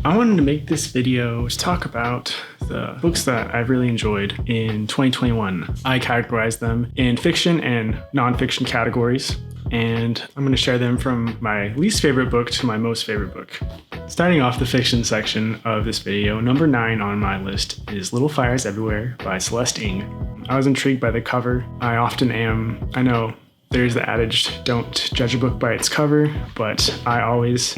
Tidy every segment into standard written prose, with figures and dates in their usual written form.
I wanted to make this video to talk about the books that I've really enjoyed in 2021. I categorize them in fiction and nonfiction categories, and I'm going to share them from my least favorite book to my most favorite book. Starting off the fiction section of this video, number 9 on my list is Little Fires Everywhere by Celeste Ng. I was intrigued by the cover. I often am. I know there's the adage, don't judge a book by its cover, but I always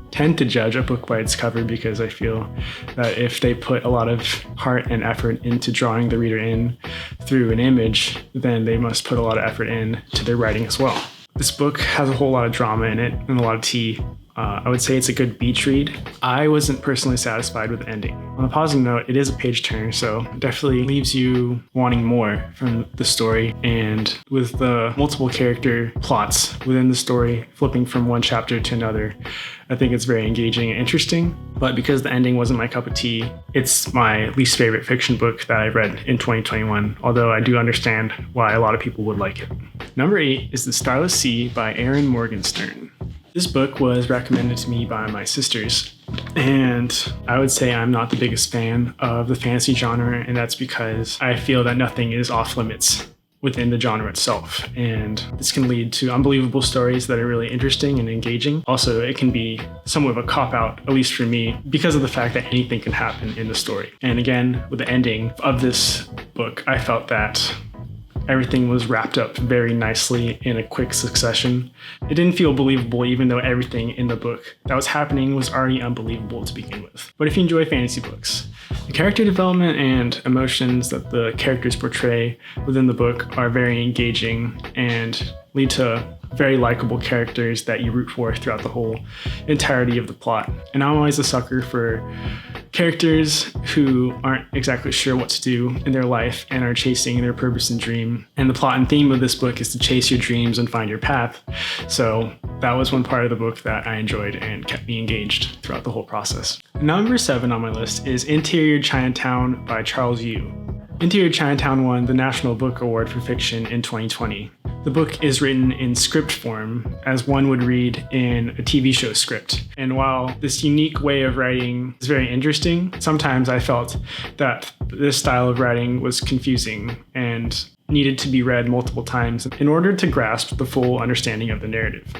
tend to judge a book by its cover because I feel that if they put a lot of heart and effort into drawing the reader in through an image, then they must put a lot of effort in to their writing as well. This book has a whole lot of drama in it and a lot of tea. I would say it's a good beach read. I wasn't personally satisfied with the ending. On a positive note, it is a page turner, so it definitely leaves you wanting more from the story. And with the multiple character plots within the story, flipping from one chapter to another, I think it's very engaging and interesting. But because the ending wasn't my cup of tea, it's my least favorite fiction book that I read in 2021, although I do understand why a lot of people would like it. Number 8 is The Starless Sea by Erin Morgenstern. This book was recommended to me by my sisters, and I would say I'm not the biggest fan of the fantasy genre, and that's because I feel that nothing is off limits within the genre itself, and this can lead to unbelievable stories that are really interesting and engaging. Also, it can be somewhat of a cop-out, at least for me, because of the fact that anything can happen in the story. And again, with the ending of this book, I felt that everything was wrapped up very nicely in a quick succession. It didn't feel believable even though everything in the book that was happening was already unbelievable to begin with. But if you enjoy fantasy books, the character development and emotions that the characters portray within the book are very engaging and lead to very likable characters that you root for throughout the whole entirety of the plot. And I'm always a sucker for characters who aren't exactly sure what to do in their life and are chasing their purpose and dream. And the plot and theme of this book is to chase your dreams and find your path. So that was one part of the book that I enjoyed and kept me engaged throughout the whole process. Number 7 on my list is Interior Chinatown by Charles Yu. Interior Chinatown won the National Book Award for Fiction in 2020. The book is written in script form, as one would read in a TV show script. And while this unique way of writing is very interesting, sometimes I felt that this style of writing was confusing and needed to be read multiple times in order to grasp the full understanding of the narrative.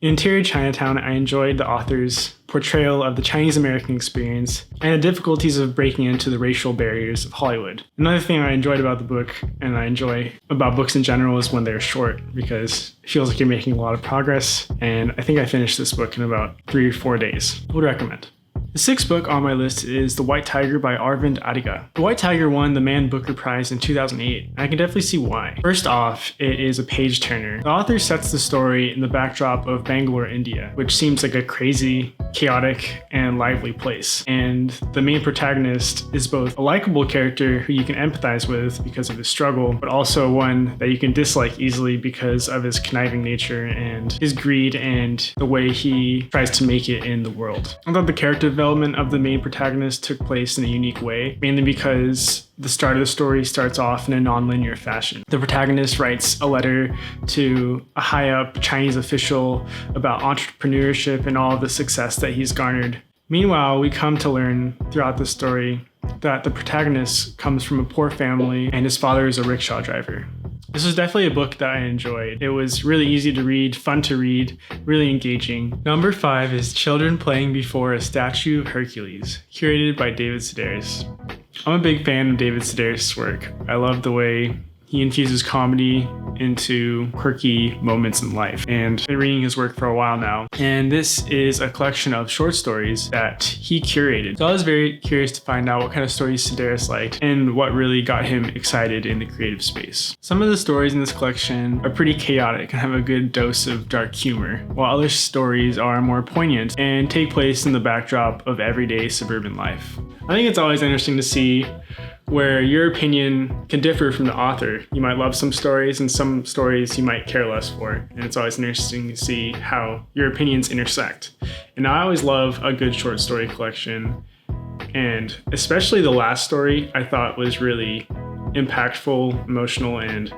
In Interior Chinatown, I enjoyed the author's portrayal of the Chinese American experience and the difficulties of breaking into the racial barriers of Hollywood. Another thing I enjoyed about the book, and I enjoy about books in general, is when they're short, because it feels like you're making a lot of progress, and I think I finished this book in about 3 or 4 days. I would recommend. The 6th book on my list is The White Tiger by Arvind Adiga. The White Tiger won the Man Booker Prize in 2008, and I can definitely see why. First off, it is a page turner. The author sets the story in the backdrop of Bangalore, India, which seems like a crazy, chaotic, and lively place. And the main protagonist is both a likable character who you can empathize with because of his struggle, but also one that you can dislike easily because of his conniving nature and his greed and the way he tries to make it in the world. I thought the character development of the main protagonist took place in a unique way, mainly because the start of the story starts off in a non-linear fashion. The protagonist writes a letter to a high-up Chinese official about entrepreneurship and all of the success that he's garnered. Meanwhile, we come to learn throughout the story that the protagonist comes from a poor family and his father is a rickshaw driver. This was definitely a book that I enjoyed. It was really easy to read, fun to read, really engaging. Number 5 is Children Playing Before a Statue of Hercules, curated by David Sedaris. I'm a big fan of David Sedaris' work. I love the way he infuses comedy into quirky moments in life, and I've been reading his work for a while now. And this is a collection of short stories that he curated. So I was very curious to find out what kind of stories Sedaris liked and what really got him excited in the creative space. Some of the stories in this collection are pretty chaotic and have a good dose of dark humor, while other stories are more poignant and take place in the backdrop of everyday suburban life. I think it's always interesting to see where your opinion can differ from the author. You might love some stories and some stories you might care less for. And it's always interesting to see how your opinions intersect. And I always love a good short story collection. And especially the last story I thought was really impactful, emotional, and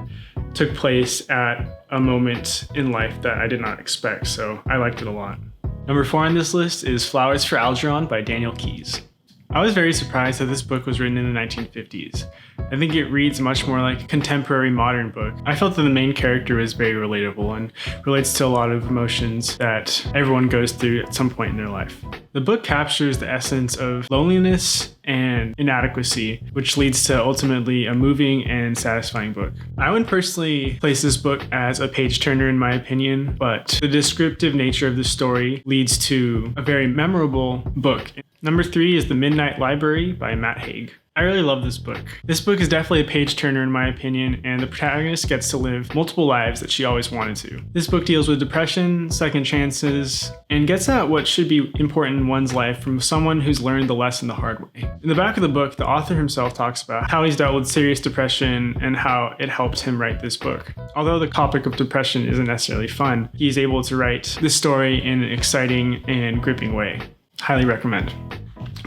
took place at a moment in life that I did not expect. So I liked it a lot. Number 4 on this list is Flowers for Algernon by Daniel Keyes. I was very surprised that this book was written in the 1950s. I think it reads much more like a contemporary modern book. I felt that the main character was very relatable and relates to a lot of emotions that everyone goes through at some point in their life. The book captures the essence of loneliness and inadequacy, which leads to ultimately a moving and satisfying book. I would personally place this book as a page turner in my opinion, but the descriptive nature of the story leads to a very memorable book. Number 3 is The Midnight Library by Matt Haig. I really love this book. This book is definitely a page turner in my opinion, and the protagonist gets to live multiple lives that she always wanted to. This book deals with depression, second chances, and gets at what should be important in one's life from someone who's learned the lesson the hard way. In the back of the book, the author himself talks about how he's dealt with serious depression and how it helped him write this book. Although the topic of depression isn't necessarily fun, he's able to write this story in an exciting and gripping way. Highly recommend.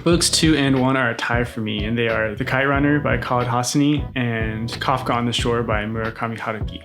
Books 2 and 1 are a tie for me, and they are The Kite Runner by Khaled Hosseini and Kafka on the Shore by Murakami Haruki.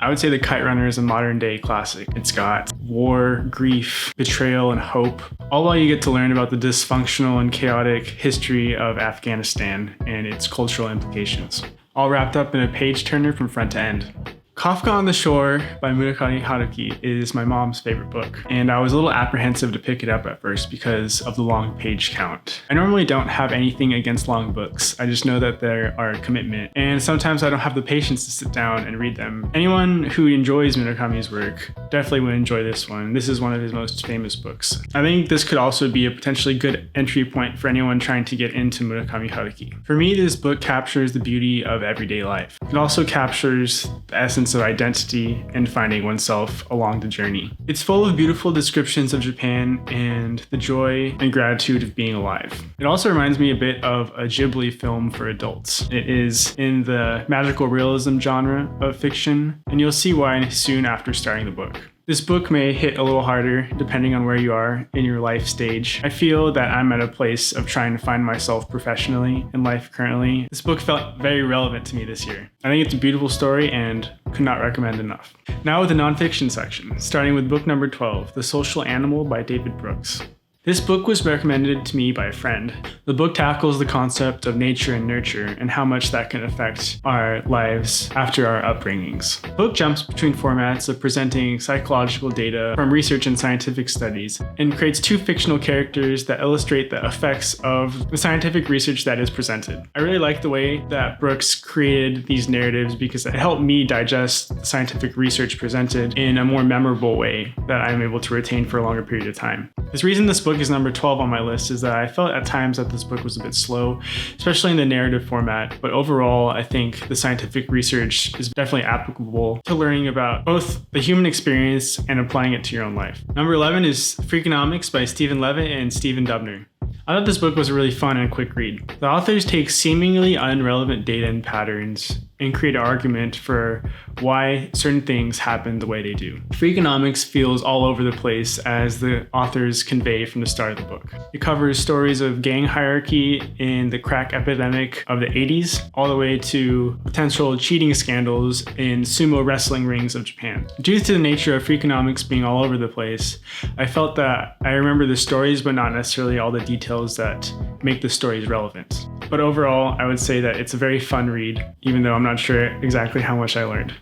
I would say The Kite Runner is a modern day classic. It's got war, grief, betrayal, and hope, all while you get to learn about the dysfunctional and chaotic history of Afghanistan and its cultural implications, all wrapped up in a page turner from front to end. Kafka on the Shore by Murakami Haruki is my mom's favorite book, and I was a little apprehensive to pick it up at first because of the long page count. I normally don't have anything against long books, I just know that they are a commitment, and sometimes I don't have the patience to sit down and read them. Anyone who enjoys Murakami's work definitely would enjoy this one. This is one of his most famous books. I think this could also be a potentially good entry point for anyone trying to get into Murakami Haruki. For me, this book captures the beauty of everyday life. It also captures the essence of identity and finding oneself along the journey. It's full of beautiful descriptions of Japan and the joy and gratitude of being alive. It also reminds me a bit of a Ghibli film for adults. It is in the magical realism genre of fiction, and you'll see why soon after starting the book. This book may hit a little harder depending on where you are in your life stage. I feel that I'm at a place of trying to find myself professionally in life currently. This book felt very relevant to me this year. I think it's a beautiful story and could not recommend enough. Now with the nonfiction section, starting with book number 12, The Social Animal by David Brooks. This book was recommended to me by a friend. The book tackles the concept of nature and nurture and how much that can affect our lives after our upbringings. The book jumps between formats of presenting psychological data from research and scientific studies and creates 2 fictional characters that illustrate the effects of the scientific research that is presented. I really like the way that Brooks created these narratives because it helped me digest the scientific research presented in a more memorable way that I'm able to retain for a longer period of time. This reason this book is number 12 on my list is that I felt at times that this book was a bit slow, especially in the narrative format, but overall I think the scientific research is definitely applicable to learning about both the human experience and applying it to your own life. Number 11 is Freakonomics by Stephen Levitt and Stephen Dubner. I thought this book was a really fun and quick read. The authors take seemingly unrelevant data and patterns and create an argument for why certain things happen the way they do. Freakonomics feels all over the place as the authors convey from the start of the book. It covers stories of gang hierarchy in the crack epidemic of the 80s, all the way to potential cheating scandals in sumo wrestling rings of Japan. Due to the nature of Freakonomics being all over the place, I felt that I remember the stories but not necessarily all the details that make the stories relevant. But overall, I would say that it's a very fun read, even though I'm not sure exactly how much I learned.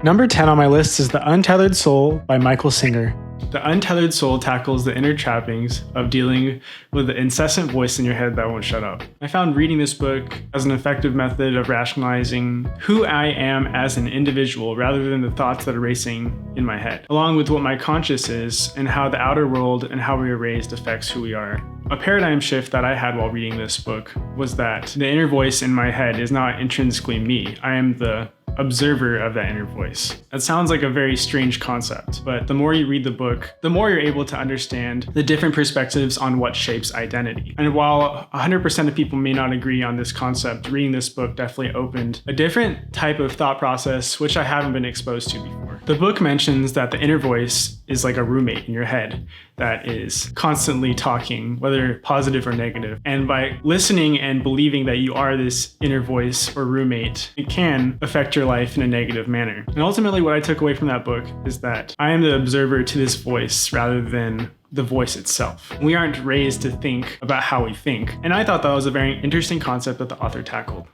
Number 10 on my list is The Untethered Soul by Michael Singer. The Untethered Soul tackles the inner trappings of dealing with the incessant voice in your head that won't shut up. I found reading this book as an effective method of rationalizing who I am as an individual rather than the thoughts that are racing in my head, along with what my conscious is and how the outer world and how we are raised affects who we are. A paradigm shift that I had while reading this book was that the inner voice in my head is not intrinsically me. I am the observer of that inner voice. That sounds like a very strange concept, but the more you read the book, the more you're able to understand the different perspectives on what shapes identity. And while 100% of people may not agree on this concept, reading this book definitely opened a different type of thought process, which I haven't been exposed to before. The book mentions that the inner voice is like a roommate in your head that is constantly talking, whether positive or negative. And by listening and believing that you are this inner voice or roommate, it can affect your life in a negative manner. And ultimately, what I took away from that book is that I am the observer to this voice rather than the voice itself. We aren't raised to think about how we think. And I thought that was a very interesting concept that the author tackled.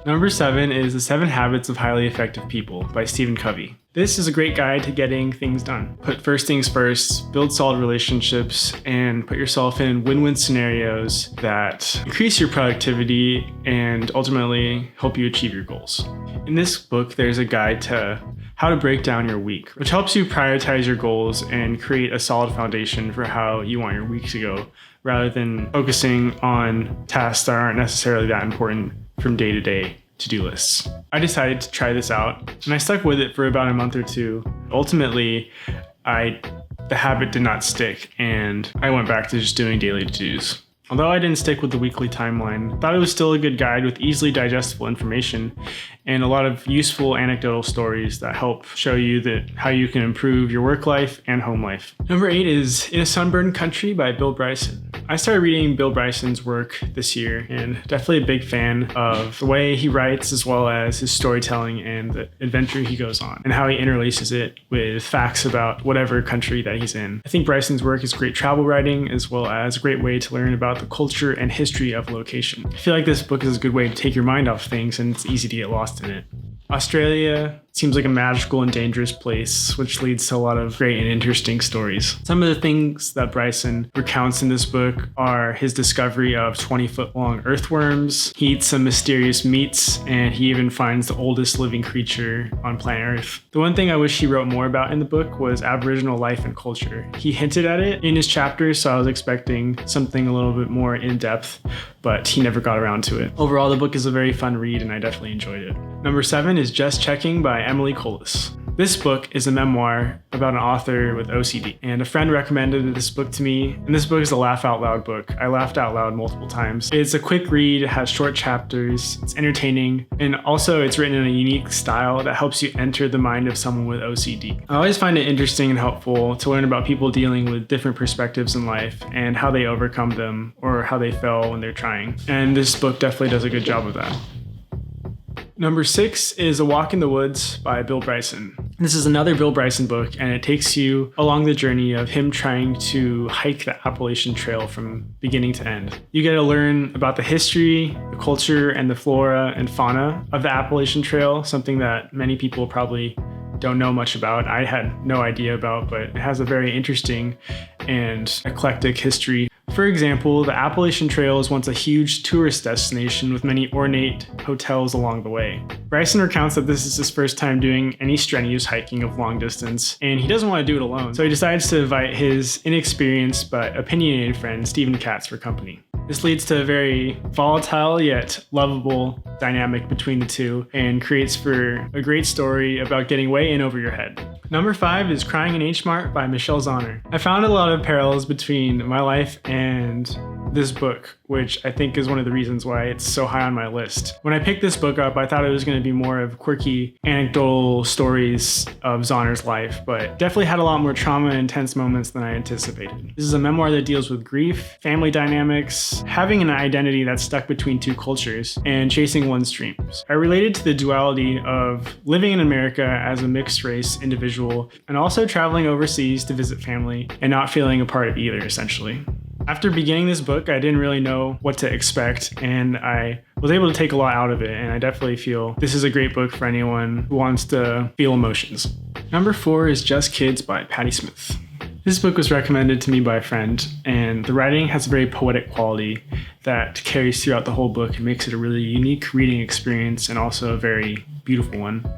Number 7 is The 7 Habits of Highly Effective People by Stephen Covey. This is a great guide to getting things done. Put first things first, build solid relationships, and put yourself in win-win scenarios that increase your productivity and ultimately help you achieve your goals. In this book, there's a guide to how to break down your week, which helps you prioritize your goals and create a solid foundation for how you want your week to go, rather than focusing on tasks that aren't necessarily that important from day to day to-do lists. I decided to try this out and I stuck with it for about a month or two. Ultimately, the habit did not stick and I went back to just doing daily to-dos. Although I didn't stick with the weekly timeline, I thought it was still a good guide with easily digestible information and a lot of useful anecdotal stories that help show you how you can improve your work life and home life. Number 8 is In a Sunburned Country by Bill Bryson. I started reading Bill Bryson's work this year and definitely a big fan of the way he writes as well as his storytelling and the adventure he goes on and how he interlaces it with facts about whatever country that he's in. I think Bryson's work is great travel writing as well as a great way to learn about the culture and history of a location. I feel like this book is a good way to take your mind off things and it's easy to get lost in it. Australia seems like a magical and dangerous place, which leads to a lot of great and interesting stories. Some of the things that Bryson recounts in this book are his discovery of 20-foot-long earthworms. He eats some mysterious meats, and he even finds the oldest living creature on planet Earth. The one thing I wish he wrote more about in the book was Aboriginal life and culture. He hinted at it in his chapters, so I was expecting something a little bit more in-depth, but he never got around to it. Overall, the book is a very fun read, and I definitely enjoyed it. Number 7 is Just Checking by Emily Colas. This book is a memoir about an author with OCD, and a friend recommended this book to me, and this book is a laugh out loud book. I laughed out loud multiple times. It's a quick read, it has short chapters, it's entertaining, and also it's written in a unique style that helps you enter the mind of someone with OCD. I always find it interesting and helpful to learn about people dealing with different perspectives in life and how they overcome them or how they fail when they're trying. And this book definitely does a good job of that. Number 6 is A Walk in the Woods by Bill Bryson. This is another Bill Bryson book, and it takes you along the journey of him trying to hike the Appalachian Trail from beginning to end. You get to learn about the history, the culture, and the flora and fauna of the Appalachian Trail, something that many people probably don't know much about. I had no idea about, but it has a very interesting and eclectic history. For example, the Appalachian Trail was once a huge tourist destination with many ornate hotels along the way. Bryson recounts that this is his first time doing any strenuous hiking of long distance, and he doesn't want to do it alone, so he decides to invite his inexperienced but opinionated friend Stephen Katz for company. This leads to a very volatile yet lovable dynamic between the two and creates for a great story about getting way in over your head. Number 5 is Crying in H Mart by Michelle Zauner. I found a lot of parallels between my life and this book, which I think is one of the reasons why it's so high on my list. When I picked this book up, I thought it was going to be more of quirky, anecdotal stories of Zauner's life, but definitely had a lot more trauma and intense moments than I anticipated. This is a memoir that deals with grief, family dynamics, having an identity that's stuck between two cultures, and chasing one's dreams. I related to the duality of living in America as a mixed race individual and also traveling overseas to visit family and not feeling a part of either, essentially. After beginning this book, I didn't really know what to expect, and I was able to take a lot out of it, and I definitely feel this is a great book for anyone who wants to feel emotions. Number 4 is Just Kids by Patti Smith. This book was recommended to me by a friend, and the writing has a very poetic quality that carries throughout the whole book and makes it a really unique reading experience and also a very beautiful one.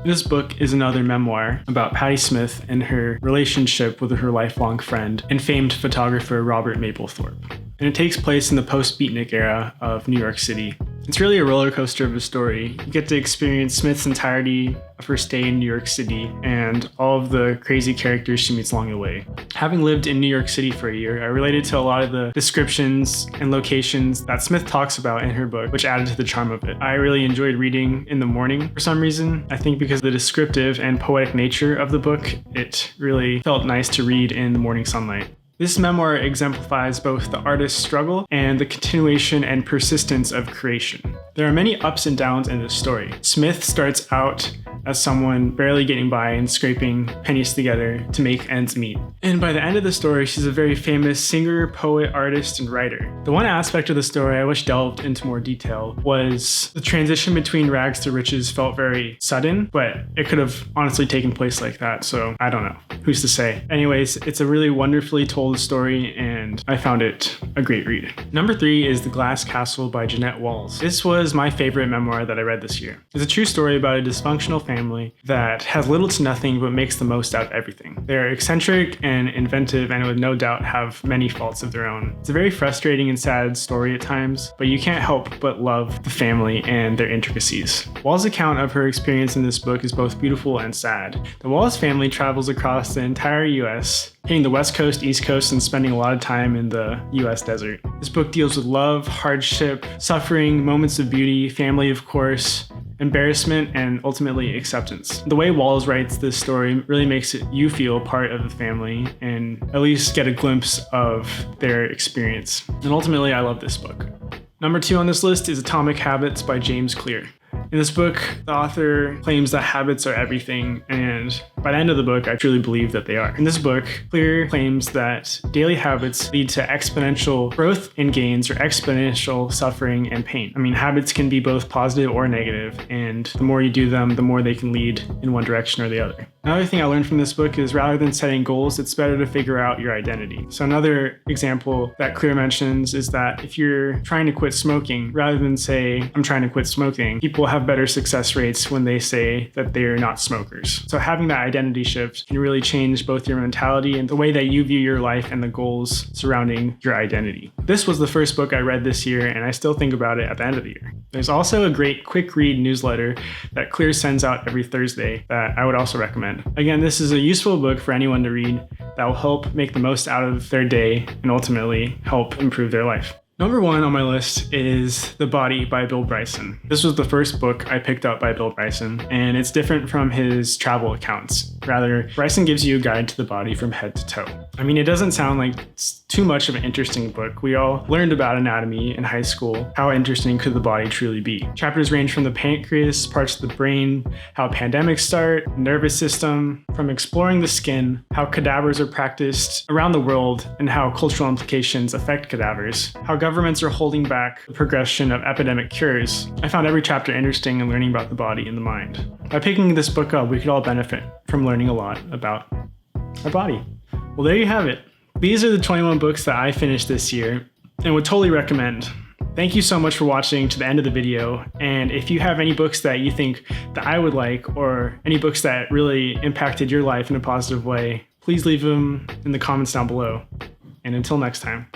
This book is another memoir about Patti Smith and her relationship with her lifelong friend and famed photographer Robert Mapplethorpe. And it takes place in the post-beatnik era of New York City. It's really a roller coaster of a story. You get to experience Smith's entirety of her stay in New York City and all of the crazy characters she meets along the way. Having lived in New York City for a year, I related to a lot of the descriptions and locations that Smith talks about in her book, which added to the charm of it. I really enjoyed reading in the morning for some reason. I think because of the descriptive and poetic nature of the book, it really felt nice to read in the morning sunlight. This memoir exemplifies both the artist's struggle and the continuation and persistence of creation. There are many ups and downs in this story. Smith starts out as someone barely getting by and scraping pennies together to make ends meet. And by the end of the story, she's a very famous singer, poet, artist, and writer. The one aspect of the story I wish delved into more detail was the transition between rags to riches felt very sudden, but it could have honestly taken place like that, so I don't know. Who's to say? Anyways, it's a really wonderfully told story, and I found it a great read. Number 3 is The Glass Castle by Jeanette Walls. This was my favorite memoir that I read this year. It's a true story about a dysfunctional family that has little to nothing but makes the most out of everything. They're eccentric and inventive and would no doubt have many faults of their own. It's a very frustrating and sad story at times, but you can't help but love the family and their intricacies. Walls' account of her experience in this book is both beautiful and sad. The Walls family travels across the entire US, hitting the West Coast, East Coast, and spending a lot of time in the US desert. This book deals with love, hardship, suffering, moments of beauty, family of course, embarrassment, and ultimately acceptance. The way Walls writes this story really makes you feel part of the family and at least get a glimpse of their experience. And ultimately, I love this book. Number 2 on this list is Atomic Habits by James Clear. In this book, the author claims that habits are everything, and by the end of the book, I truly believe that they are. In this book, Clear claims that daily habits lead to exponential growth and gains or exponential suffering and pain. I mean, habits can be both positive or negative, and the more you do them, the more they can lead in one direction or the other. Another thing I learned from this book is rather than setting goals, it's better to figure out your identity. So another example that Clear mentions is that if you're trying to quit smoking, rather than say, I'm trying to quit smoking, people have better success rates when they say that they're not smokers. So having that identity shift can really change both your mentality and the way that you view your life and the goals surrounding your identity. This was the first book I read this year, and I still think about it at the end of the year. There's also a great quick read newsletter that Clear sends out every Thursday that I would also recommend. Again, this is a useful book for anyone to read that will help make the most out of their day and ultimately help improve their life. Number 1 on my list is The Body by Bill Bryson. This was the first book I picked up by Bill Bryson, and it's different from his travel accounts. Rather, Bryson gives you a guide to the body from head to toe. I mean, it doesn't sound like it's too much of an interesting book. We all learned about anatomy in high school. How interesting could the body truly be? Chapters range from the pancreas, parts of the brain, how pandemics start, nervous system, from exploring the skin, how cadavers are practiced around the world, and how cultural implications affect cadavers, how governments are holding back the progression of epidemic cures. I found every chapter interesting in learning about the body and the mind. By picking this book up, we could all benefit from learning a lot about our body. Well, there you have it. These are the 21 books that I finished this year and would totally recommend. Thank you so much for watching to the end of the video. And if you have any books that you think that I would like, or any books that really impacted your life in a positive way, please leave them in the comments down below. And until next time.